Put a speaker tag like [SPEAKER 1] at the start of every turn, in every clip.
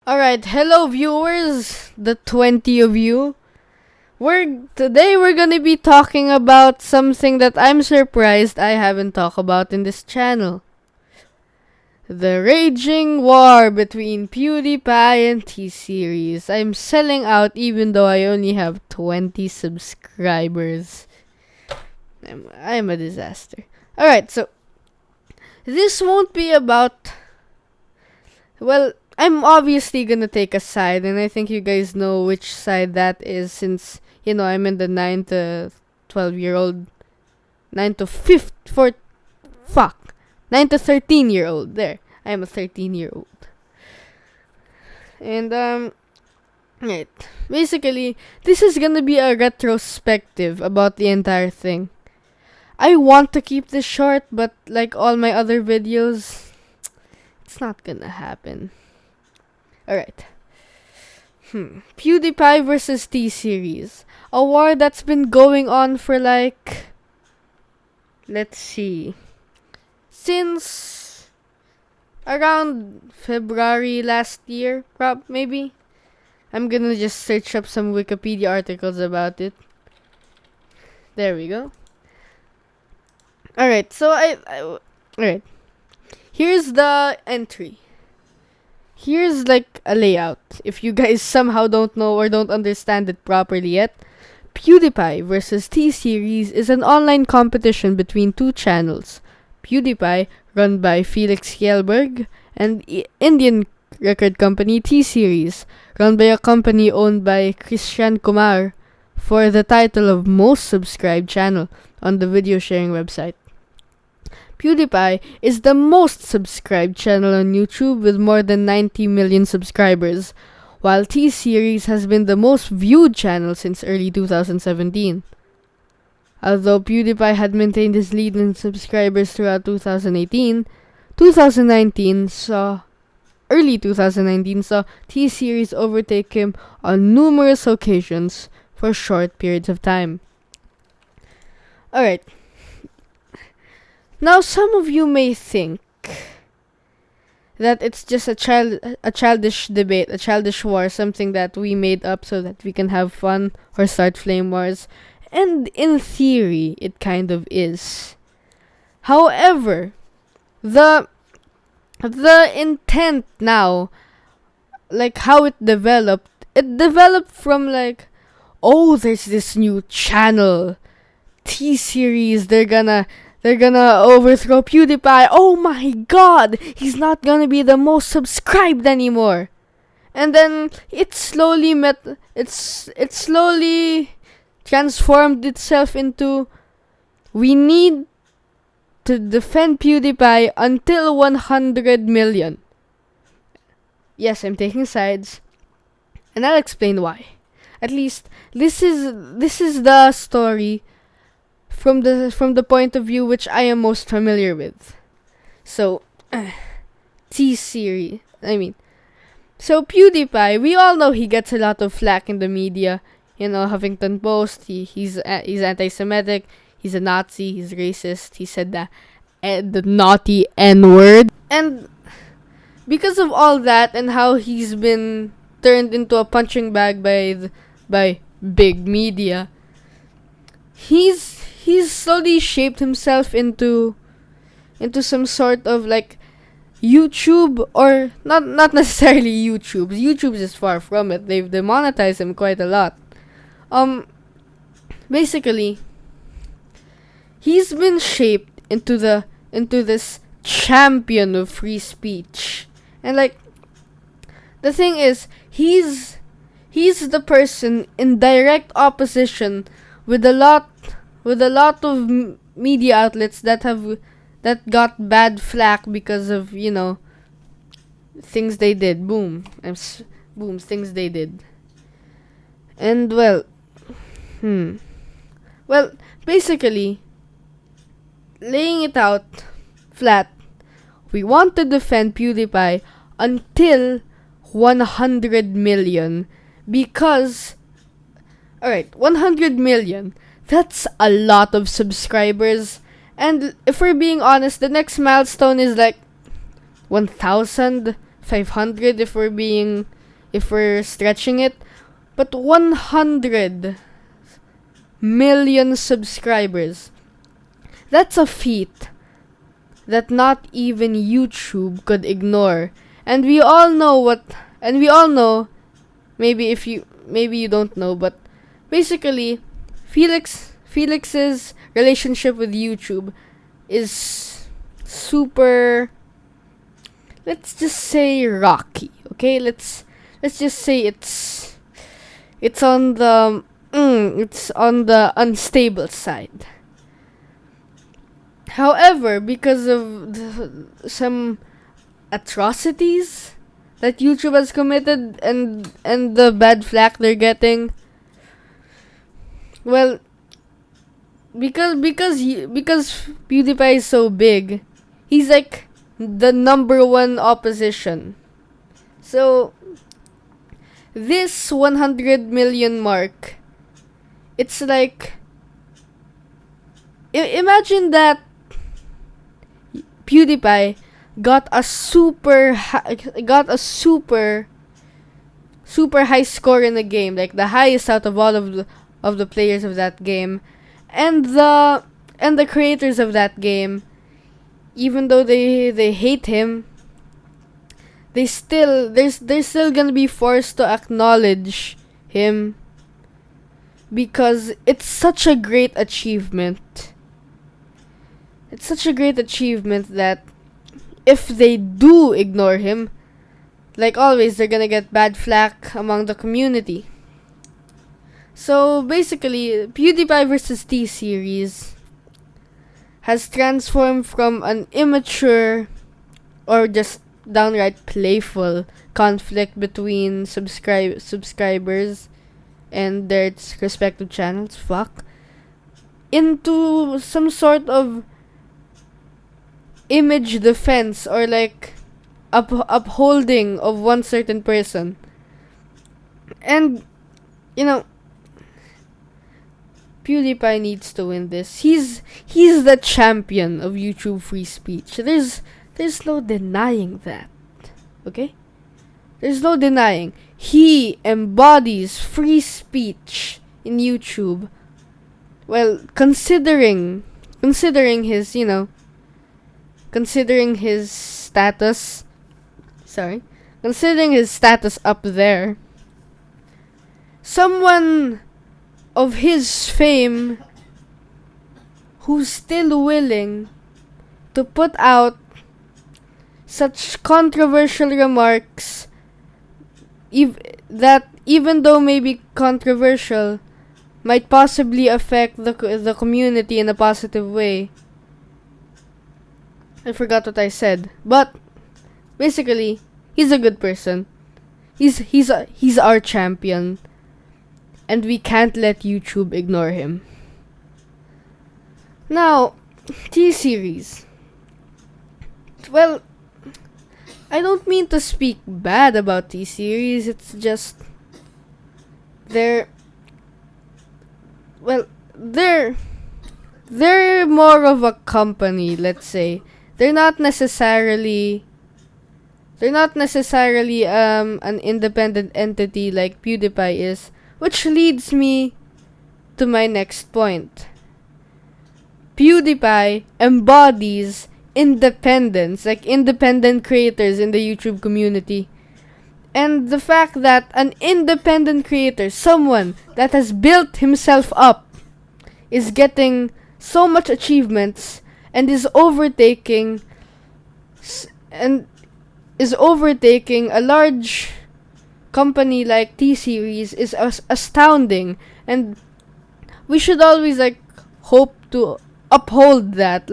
[SPEAKER 1] Alright, hello viewers, the 20 of you. Today we're gonna be talking about something that I'm surprised I haven't talked about in this channel. The raging war between Pewdiepie and T-Series. I'm selling out even though I only have 20 subscribers. I'm a disaster. Alright, so this won't be about... Well, I'm obviously gonna take a side, and I think you guys know which side that is since, I'm in the 9 to 12-year-old, 9 to 9 to 13-year-old. There, I am a 13-year-old. And, right. Basically, this is gonna be a retrospective about the entire thing. I want to keep this short, but like all my other videos, it's not gonna happen. Alright. Pewdiepie versus T-Series. A war that's been going on for let's see, since around February last year, maybe. I'm gonna just search up some Wikipedia articles about it. There we go. Alright, so alright. Here's the entry. Here's like a layout. If you guys somehow don't know or don't understand it properly yet, Pewdiepie versus T-Series is an online competition between two channels. Pewdiepie, run by Felix Kjellberg, and Indian record company T-Series, run by a company owned by Christian Kumar, for the title of most subscribed channel on the video sharing website. Pewdiepie is the most subscribed channel on YouTube with more than 90 million subscribers, while T-Series has been the most viewed channel since early 2017. Although Pewdiepie had maintained his lead in subscribers throughout 2019 saw T-Series overtake him on numerous occasions for short periods of time. Alright. Now, some of you may think that it's just a childish debate, a childish war, something that we made up so that we can have fun or start flame wars. And in theory, it kind of is. However, the intent now, like how it developed from there's this new channel, T-Series, they're gonna overthrow Pewdiepie. Oh my god, he's not gonna be the most subscribed anymore. And then it slowly transformed itself into, we need to defend Pewdiepie until 100 million. Yes, I'm taking sides, and I'll explain why. At least this is the story from the point of view which I am most familiar with. So, T-Series. So Pewdiepie, we all know he gets a lot of flack in the media. Huffington Post, he's anti-Semitic, he's a Nazi, he's racist, he said the naughty N-word. And because of all that and how he's been turned into a punching bag by big media, he's slowly shaped himself into some sort of YouTube, or not necessarily YouTube. YouTube is far from it. They've demonetized him quite a lot. Basically, he's been shaped into this champion of free speech. And the thing is, he's the person in direct opposition with a lot of media outlets that got bad flack because of things they did. Things they did. And basically, laying it out flat, we want to defend Pewdiepie until 100 million because 100 million, that's a lot of subscribers. And if we're being honest, the next milestone is 1,000 500 if we're stretching it, but 100 million subscribers. That's a feat that not even YouTube could ignore. And we all know maybe you don't know, but basically Felix's relationship with YouTube is super, let's just say, rocky. Okay, let's just say it's on the unstable side. However, because of some atrocities that YouTube has committed and the bad flack they're getting, well, because PewDiePie is so big, he's like the number one opposition. So this 100 million mark, it's like, imagine that PewDiePie got a super high score in the game, like the highest out of all of the players of that game, and the creators of that game, even though they hate him, they're still gonna be forced to acknowledge him because it's such a great achievement. It's such a great achievement that if they do ignore him, like always, they're gonna get bad flack among the community. So basically, PewDiePie vs. T-Series has transformed from an immature or just downright playful conflict between subscribers and their respective channels, into some sort of image defense or like upholding of one certain person. And PewDiePie needs to win this. He's the champion of YouTube free speech. There's no denying that. Okay? There's no denying. He embodies free speech in YouTube. Well, considering his, considering his status up there, someone of his fame who's still willing to put out such controversial remarks that even though maybe controversial might possibly affect the community in a positive way. I forgot what I said, but basically, he's a good person. He's our champion, and we can't let YouTube ignore him. Now, T-Series. Well, I don't mean to speak bad about T-Series. It's just they're more of a company, let's say. They're not necessarily an independent entity like PewDiePie is, which leads me to my next point. PewDiePie embodies independence, like independent creators in the YouTube community. And the fact that an independent creator, someone that has built himself up, is getting so much achievements and is overtaking a large company like T-Series is astounding, and we should always hope to uphold that.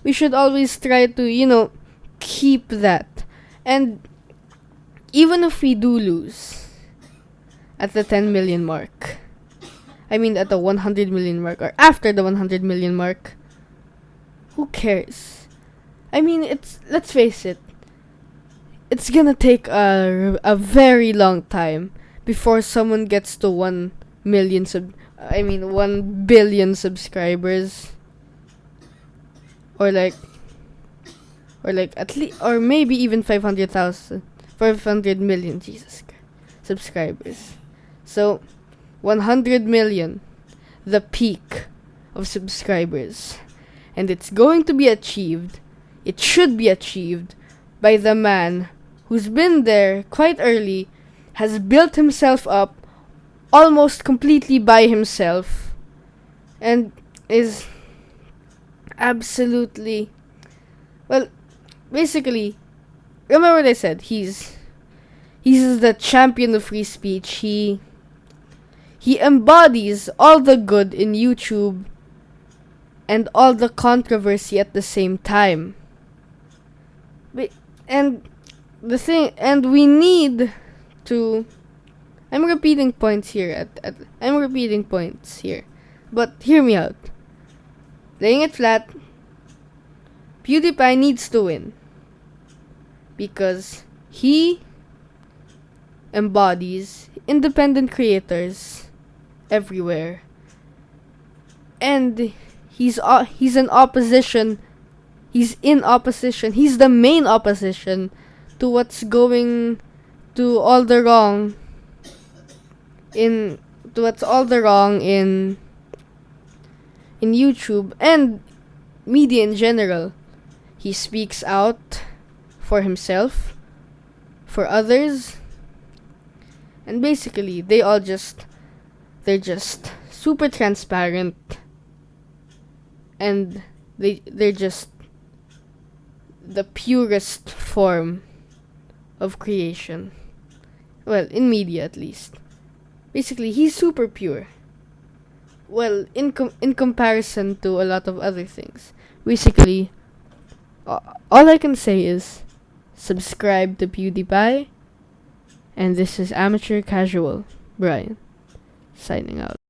[SPEAKER 1] We should always try to keep that. And even if we do lose at the 10 million mark, I mean at the 100 million mark, or after the 100 million mark, who cares? I mean, let's face it, it's gonna take a very long time before someone gets to 1 billion subscribers, or or like at least, or maybe even 500 million, Jesus Christ, subscribers. So 100 million, the peak of subscribers, and it's going to be achieved. It should be achieved by the man who's been there quite early, has built himself up almost completely by himself, and is absolutely, well, basically, remember what I said, he's the champion of free speech. He embodies all the good in YouTube and all the controversy at the same time. And we need to, I'm repeating points here, but hear me out. Laying it flat, PewDiePie needs to win because he embodies independent creators everywhere, and he's in opposition. He's the main opposition to what's going, to all the wrong in YouTube and media in general. He speaks out for himself, for others, and basically they're just super transparent, and they're just the purest form of creation. Well, in media at least. Basically, he's super pure. Well, in comparison to a lot of other things. Basically, all I can say is subscribe to PewDiePie, and this is Amateur Casual Brian, signing out.